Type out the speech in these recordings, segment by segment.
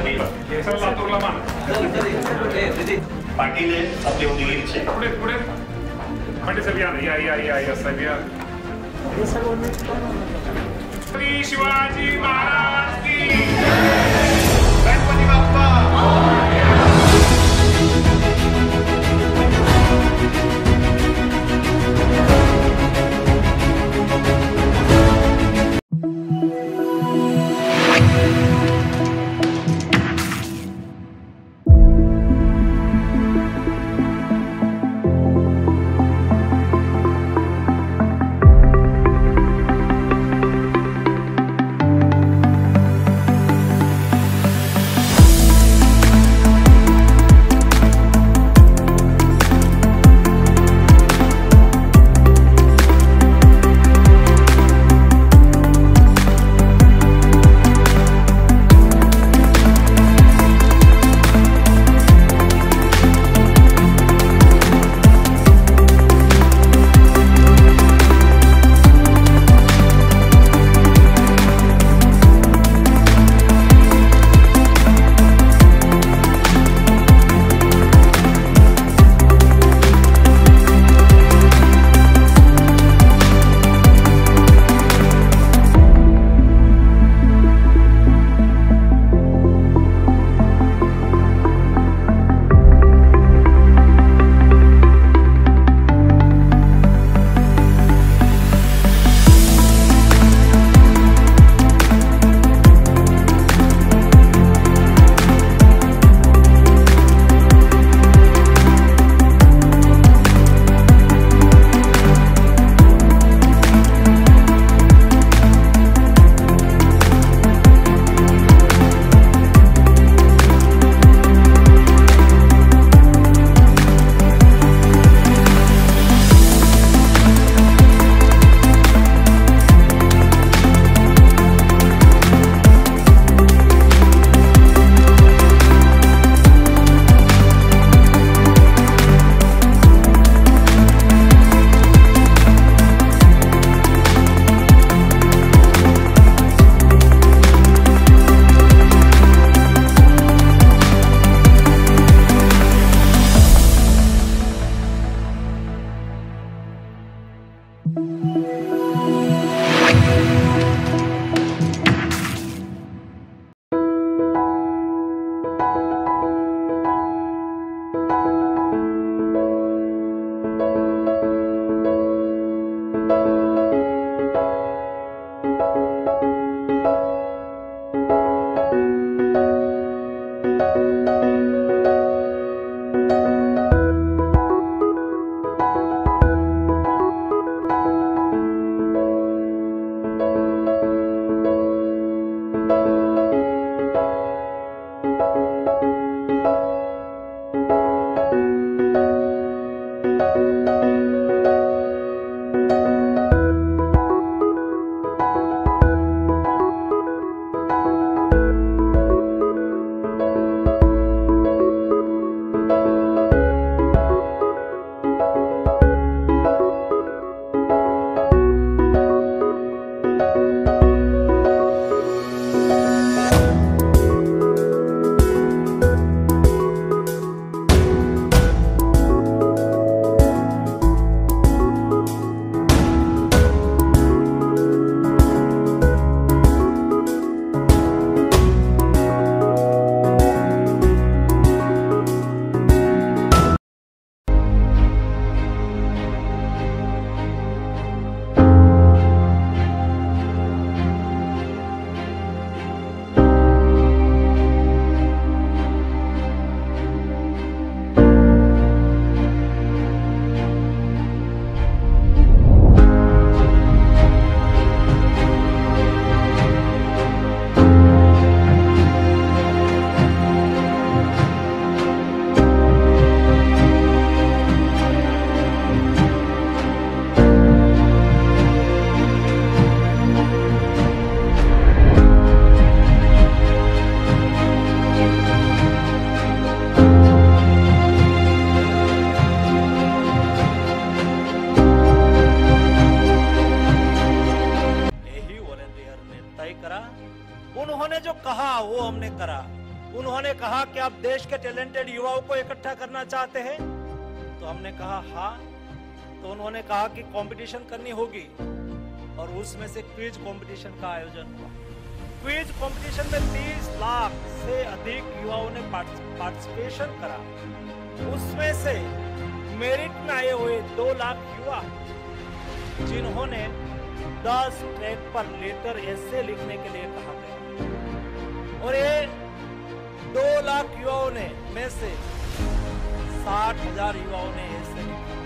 पाटील लातूरला मान पाटील आपले उदगीरचे पुढे पुढे म्हणजे सगळी या सगळी श्री शिवाजी महाराज की गणपती बाप्पा उन्होंने कहा कि आप देश के टैलेंटेड युवाओं को इकट्ठा करना चाहते हैं, तो हमने कहा हाँ। तो उन्होंने कहा कि कंपटीशन करनी होगी, और उसमें से क्विज कंपटीशन का आयोजन हुआ। क्विज कंपटीशन में 30 लाख से अधिक युवाओं ने पार्टिसिपेशन करा। उसमें से मेरिट में आए हुए 2 लाख युवा, जिन्होंने 10 ट्रैक पर लेटर ऐसे लिखने के लिए कहा गया, और ये 2 लाख युवाओं ने में से 60,000 युवाओं ने ऐसे लिखा,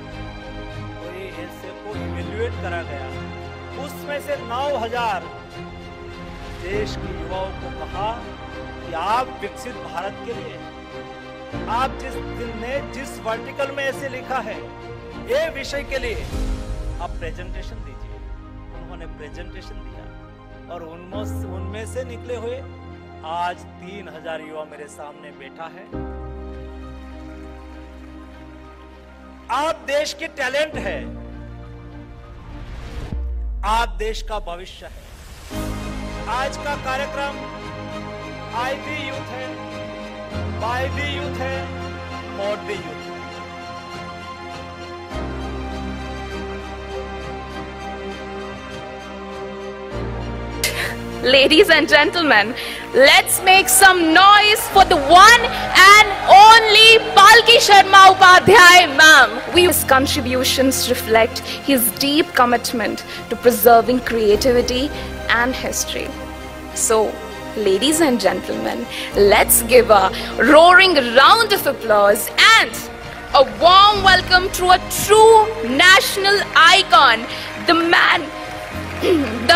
और ये ऐसे को इवेल्युएट करा गया। उसमें से 9,000 देश के युवाओं को कहा कि आप विकसित भारत के लिए, आप जिस वर्टिकल में ऐसे लिखा है, ये विषय के लिए आप प्रेजेंटेशन दीजिए। उन्होंने प्रेजेंटेशन दिया, और उनमें से निकले हुए आज 3,000 युवा मेरे सामने बैठा है। आप देश की टैलेंट है, आप देश का भविष्य है। आज का कार्यक्रम आई दी यूथ है, बाय दी यूथ है, for the youth. Ladies and gentlemen, let's make some noise for the one and only Palki Sharma Upadhyay ma'am. His contributions reflect his deep commitment to preserving creativity and history. So, ladies and gentlemen, let's give a roaring round of applause and a warm welcome to a true national icon, the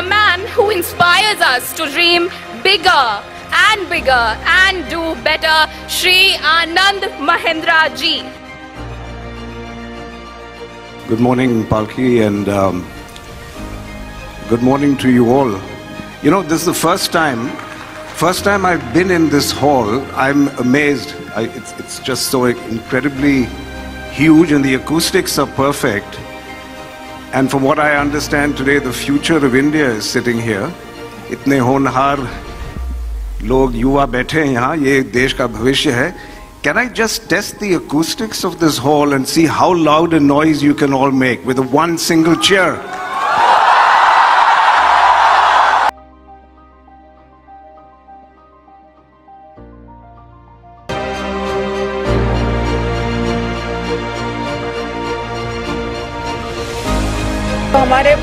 man who inspires us to dream bigger and do better, Shri Anand Mahendra ji. Good morning, Palki, and good morning to you all. You know, this is the first time I've been in this hall. I'm amazed. It's just so incredibly huge, and the acoustics are perfect. And from what I understand today, the future of India is sitting here. इतने होनहार लोग युवा बैठे हैं यहाँ, ये देश का भविष्य है. Can I just test the acoustics of this hall and see how loud a noise you can all make with one single cheer? हमारे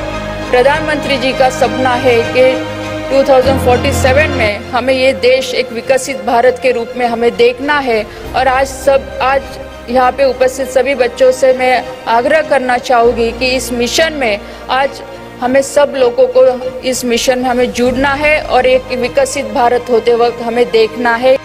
प्रधानमंत्री जी का सपना है कि 2047 में हमें ये देश एक विकसित भारत के रूप में हमें देखना है। और आज यहाँ पे उपस्थित सभी बच्चों से मैं आग्रह करना चाहूँगी कि इस मिशन में आज हमें सब लोगों को इस मिशन में हमें जुड़ना है, और एक विकसित भारत होते वक्त हमें देखना है।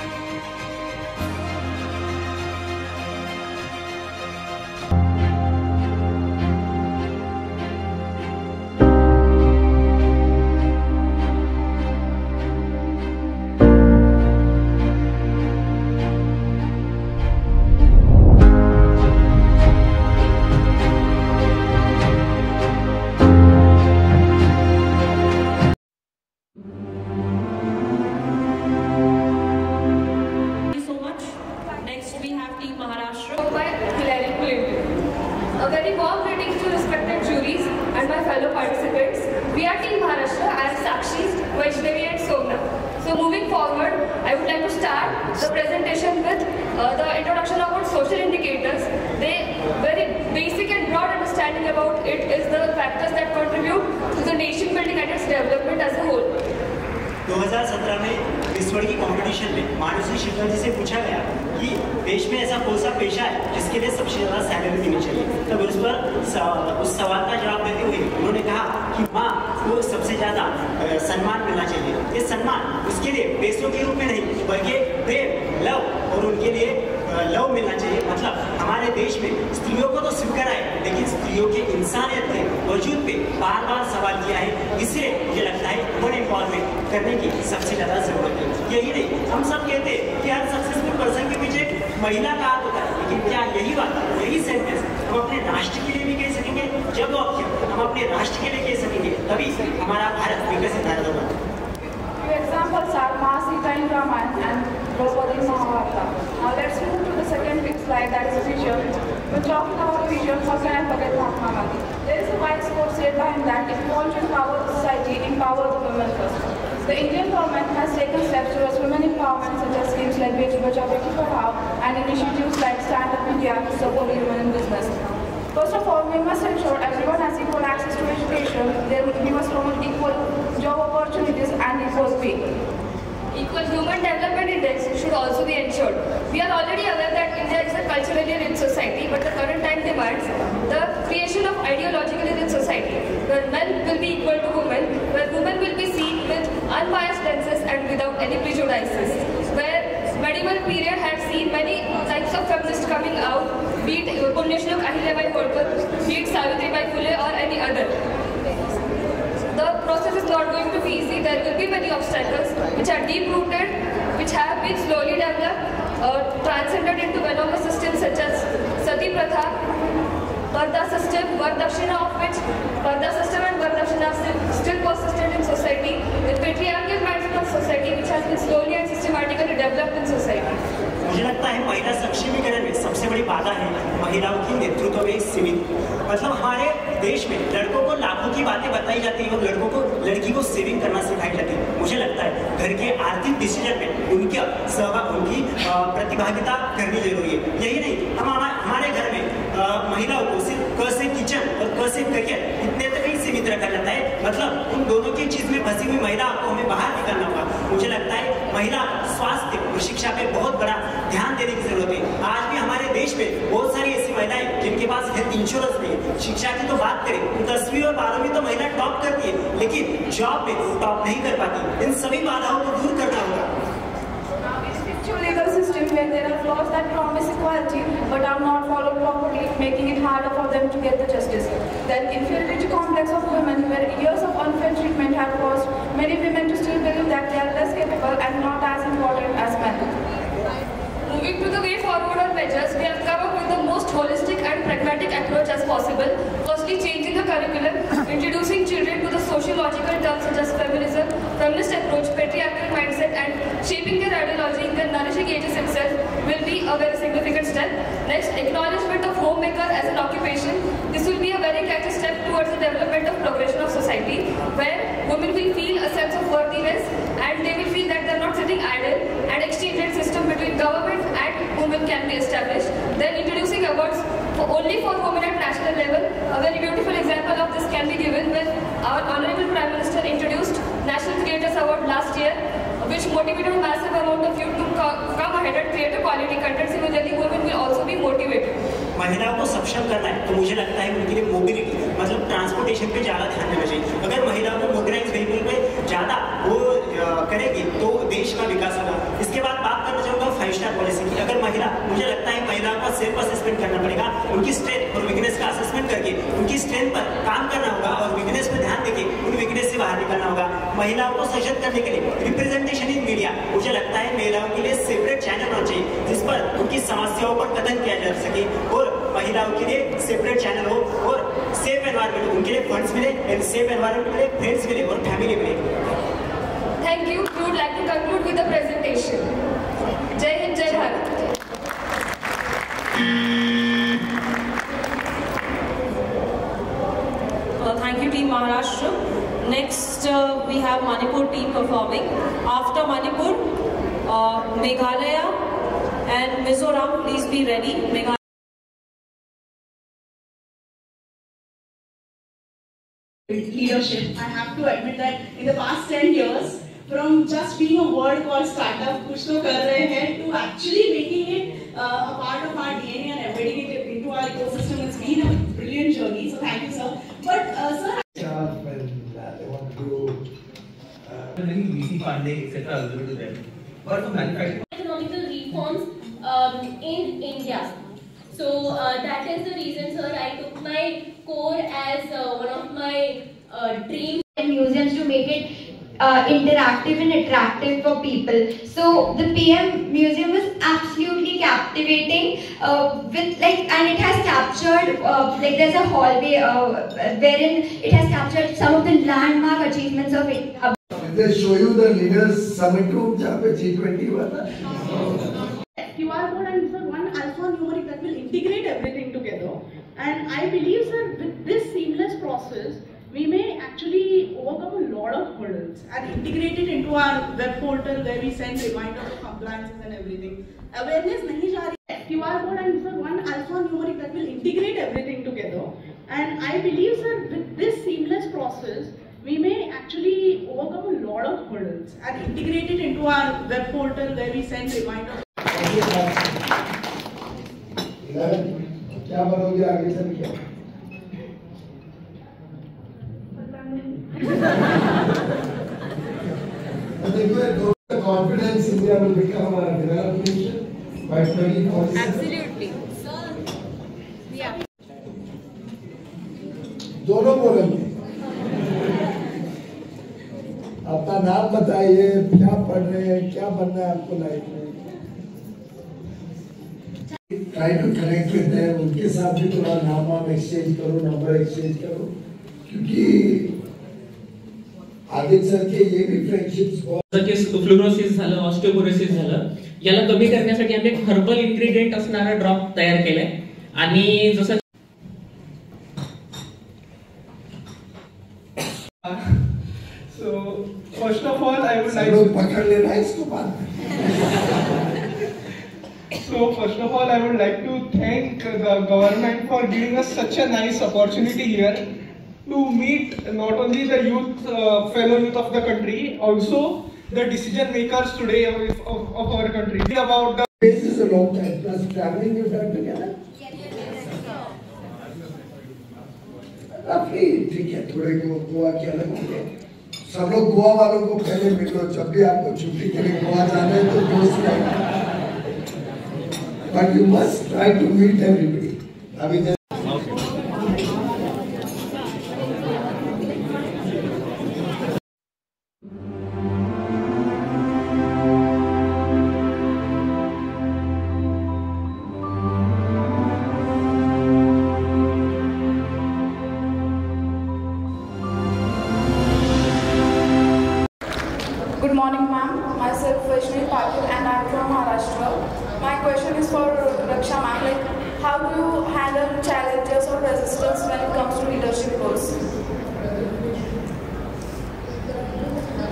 A very warm greetings to respected juries and my fellow participants. We are Team Maharashtra. I am Sakshi, Vaishnavi and Somna. So moving forward, I would like to start the presentation with the introduction about social indicators. The very basic and broad understanding about it is the factors that contribute to the nation building and its development as a whole. 2017 में miss world की competition में मानसी शिखर जी से पूछा गया कि देश में ऐसा कौन सा पेशा है जिसके लिए सबसे ज़्यादा सैलरी देनी चाहिए। तब उस पर उस सवाल का जवाब देते हुए उन्होंने कहा कि माँ को सबसे ज़्यादा सम्मान मिलना चाहिए। ये सम्मान उसके लिए पैसों के रूप में नहीं बल्कि प्रेम, लव और उनके लिए लव मिलना चाहिए। मतलब हमारे देश में स्त्रियों को तो स्वीकार है, लेकिन स्त्रियों के इंसानियत पे वजूद पे बार बार सवाल किया है। इसलिए मुझे लगता है वुमेन एम्पावरमेंट करने की सबसे ज़्यादा जरूरत है। यही नहीं, हम सब कहते हैं कि हर सक्सेसफुल पर्सन के पीछे महिला का हाथ होता है, लेकिन क्या यही बात, यही सेंटेंस हम अपने राष्ट्र के लिए भी कह सकेंगे? जब हम अपने राष्ट्र के लिए कह सकेंगे तभी हमारा भारत विकसित भारत होगा। For example, Maharashtra and Draupadi slide, that is vision. When talking about vision, how can I forget Mahatma Gandhi? There is a wise quote said by him that if you want to empower the society, empower the women first. The Indian government has taken steps towards women empowerment such as schemes like Beti Bachao Beti Padhao and initiatives like Stand Up India to support women in business. First of all, we must ensure everyone has equal access to education. We must promote equal job opportunities and equal pay. Equal human development index should also be ensured. We are already aware that India is a culturally rich society, but the current time demands the creation of ideologically rich society, where men will be equal to women, where women will be seen with unbiased lenses and without any prejudices, where medieval period had seen many types of feminists coming out, be it Punyashlok Ahilyabai Holkar, be it Savitribai Phule or any other. The process is not going to be easy. There will be many obstacles which are deep-rooted, which have been slowly developed, transcended into venomous systems such as Sati Pratha, Parda system, Vardakshina of which Parda system and Vardakshina still persistent in society, the patriarchal mindset of society which has been slowly and systematically developed in society. मुझे लगता है महिला सक्षमीकरण में सबसे बड़ी बाधा है महिलाओं की नेतृत्व में सीमित। मतलब हमारे देश में लड़कों को लाखों की बातें बताई जाती है और लड़की को सेविंग करना सिखाई जाती है। मुझे लगता है घर के आर्थिक डिसीजन में उनकी प्रतिभागिता करनी जरूरी है। यही नहीं, हम हमारे घर में महिलाओं को सिर्फ कैसे किचन और कैसे करियर इतने तक ही सीमित रखा जाता है। मतलब उन दोनों की चीज में फंसी हुई महिला को हमें बाहर निकलना होगा। मुझे लगता है महिला स्वास्थ्य और शिक्षा पे बहुत बड़ा ध्यान देने की जरूरत है। आज भी हमारे देश में बहुत सारी ऐसी महिलाएं जिनके पास हेल्थ इंश्योरेंस नहीं है। शिक्षा की तो बात करें तो 10वीं और 12वीं तो महिला टॉप करती है, लेकिन जॉब में टॉप नहीं कर पाती। इन सभी बाधाओं को दूर करना होगा। Legal system where there are laws that promise equality but are not followed properly, making it harder for them to get the justice. Then inferiority complex of women where years of unfair treatment have caused many women to still believe that they are less capable and not as important as men. Moving to the way forward on measures, we have come up with the most holistic and pragmatic approach as possible. Firstly, changing the curriculum, introducing children to the sociological terms such as feminism, feminist approach, patriarchal mindset, and shaping their ideology in their nourishing ages itself will be a very significant step. Next, acknowledgement of homemaker as an occupation. This will be a very catchy step towards the development of progression of society, where women will feel a sense of worthiness and they will feel that they are not sitting idle, and exchange rate system between government and women can be established. Then introducing awards only for women at national level. A very beautiful example of this can be given when our Honorable Prime Minister introduced National Creators Award last year, which motivated a massive amount of youth to come ahead and create a quality content. Similarly, women will also be motivated. महिलाओं को सक्षम करना है तो मुझे लगता है उनके लिए मोबिलिटी मतलब ट्रांसपोर्टेशन पे ज़्यादा ध्यान देना चाहिए। अगर महिलाओं को मोटराइज व्हीकल पे ज़्यादा वो करेगी तो देश का विकास होगा। इसके बाद बात करना चाहूँगा 5 स्टार पॉलिसी की। अगर मुझे लगता है महिलाओं का सेल्फ असेसमेंट करना पड़ेगा, उनकी स्ट्रेंथ और वीकनेस का असेसमेंट करके उनकी स्ट्रेंथ पर काम करना होगा और वीकनेस पर ध्यान देके उन वीकनेस से बाहर निकलना होगा। महिलाओं को सशक्त करने के लिए रिप्रेजेंटेशन इन मीडिया, मुझे लगता है महिलाओं के लिए सेपरेट चैनल होना चाहिए जिस पर उनकी समस्याओं पर कथन किया जा सके और महिलाओं के लिए सेपरेट चैनल हो और सेफ एनवायरनमेंट, उनके लिए फंड्स मिले एंड सेफ एनवायरनमेंट मिले, फ्रेंड्स मिले और फैमिली मिले। Thank you. We would like to conclude with the presentation. Jai Hind, Jai Bharat. Thank you, Team Maharashtra. Next, we have Manipur team performing. After Manipur, Meghalaya and Mizoram, please be ready. Leadership. I have to admit that in the past 10 years, from just being a word called startup, kuch to kar rahe hain, to actually making it a part of our DNA and embedding it into our ecosystem, it's been a brilliant journey. So thank you, sir. But sir, when they want to do VC funding, etc., available to them. But for manufacturing, economical reforms in India. So that is the reason, sir, I took my core as one of my dreams. Museums to make it interactive and attractive for people. So the PM Museum was absolutely captivating and it has captured there's a hallway wherein it has captured some of the landmark achievements of it. They show you the leaders summit room, जहाँ पे G20 हुआ था. QR code and sir, one alphanumeric believe, sir, with this seamless process, we may actually overcome a lot of hurdles and integrate it into our web portal where we send reminders of compliances and everything. Awareness nahi ja rahi hai. QR code and sir, one alphanumeric that will integrate everything together. And I believe, sir, with this seamless process, we may actually overcome a lot of hurdles and integrate it into our web portal where we send reminders. क्या बनोगे आगे चल के? Confidence India will become a developed nation by 2047. Absolutely. Yeah. दोनों बोलेंगे। अपना नाम बताइए, क्या पढ़ रहे हैं, क्या बनना है आपको लाइफ में। Try to connect with them, उनके साथ भी थोड़ा नाम एक्सचेंज करो, नंबर एक्सचेंज करो, क्योंकि आगे चल के ये भी फ्रेंडशिप्स फ्लोरोसिस झालं, ऑस्टिओपोरोसिस झालं, याला कमी करण्यासाठी आम्ही एक हर्बल इन्ग्रेडियंट असणारा ड्रॉप तयार केलाय आणि जसं So first of all I would like लोग पकड़ लेना इसको बाद। So first of all I would like to thank the government for giving us such a nice opportunity here to meet not only the youth, fellow youth of the country, also the decision makers today of our country. About the this is a long time plus traveling you've done together. Roughly ठीक है, थोड़े गोवा के अलग होंगे। सब लोग गोवा वालों को पहले मिल लो, जब भी आपको छुट्टी के लिए गोवा जाना है तो दोस्त रहेगा। But you must try to meet everybody. अभी Good morning, ma'am. Myself Vaishnavi Patil and I am from Maharashtra. My question is for Raksha ma'am. Like, how do you handle challenges or resistance when it comes to leadership roles?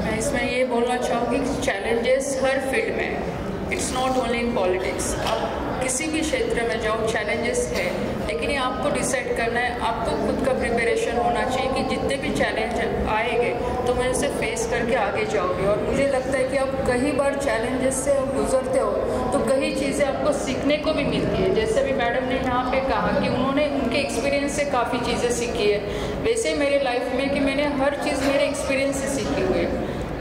मैं इसमें ये बोलना चाहूँगी कि challenges हर field में, it's not only in politics. आप किसी भी क्षेत्र में जाओ चैलेंजेस है, लेकिन ये आपको डिसाइड करना है, आपको खुद का प्रिपरेशन होना चाहिए कि जितने भी चैलेंज आएंगे तो मैं उसे फेस करके आगे जाओगे। और मुझे लगता है कि आप कई बार चैलेंजेस से गुजरते हो तो कई चीज़ें आपको सीखने को भी मिलती है। जैसे भी मैडम ने यहाँ पे कहा कि उन्होंने उनके एक्सपीरियंस से काफ़ी चीज़ें सीखी है, वैसे मेरे लाइफ में कि मैंने हर चीज़ मेरे एक्सपीरियंस से सीखी हुई है।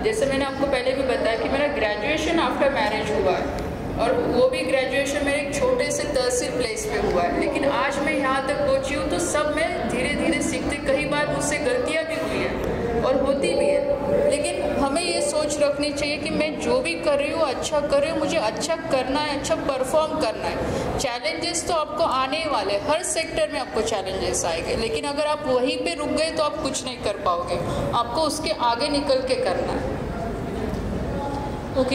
जैसे मैंने आपको पहले भी बताया कि मेरा ग्रेजुएशन आफ्टर मैरिज हुआ है और वो भी ग्रेजुएशन मेरे एक छोटे से तहसील प्लेस पे हुआ है, लेकिन आज मैं यहाँ तक पहुँची हूँ तो सब मैं धीरे धीरे सीखते। कई बार मुझसे गलतियाँ भी हुई हैं और होती भी है, लेकिन हमें ये सोच रखनी चाहिए कि मैं जो भी कर रही हूँ अच्छा कर रही हूँ, मुझे अच्छा करना है, अच्छा परफॉर्म करना है। चैलेंजेस तो आपको आने वाले, हर सेक्टर में आपको चैलेंजेस आएंगे, लेकिन अगर आप वहीं पे रुक गए तो आप कुछ नहीं कर पाओगे, आपको उसके आगे निकल के करना है। ओके।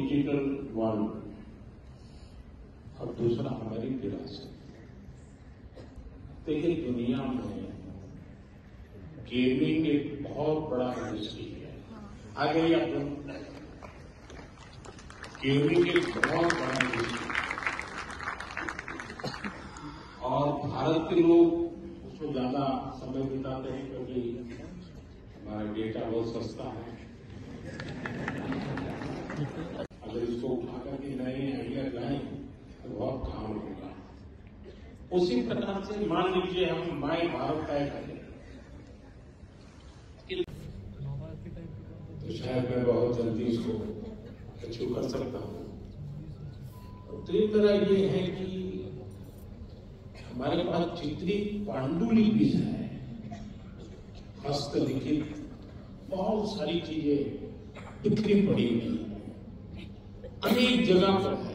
डिजिटल वर्ल्ड और दूसरा हमारी विरासत। देखिए, दुनिया में गेमिंग एक बहुत बड़ा इंडस्ट्री है। आगे आप गेमिंग एक बहुत बड़ा इंडस्ट्री और भारत के लोग उसमें ज्यादा समय बिताते हैं क्योंकि हमारा डेटा बहुत सस्ता है। अगर इसको उठा करके नए आइडिया लाएं तो बहुत काम होगा। उसी प्रकार से मान लीजिए हम माय भारत तय करें तो शायद मैं बहुत जल्दी इसको अचीव कर सकता हूँ। तो एक तरह ये है कि हमारे पास जितनी पांडुलिपि है, हस्तलिखित बहुत सारी चीजें बिखरी पड़ी हुई अनेक जगह पर है।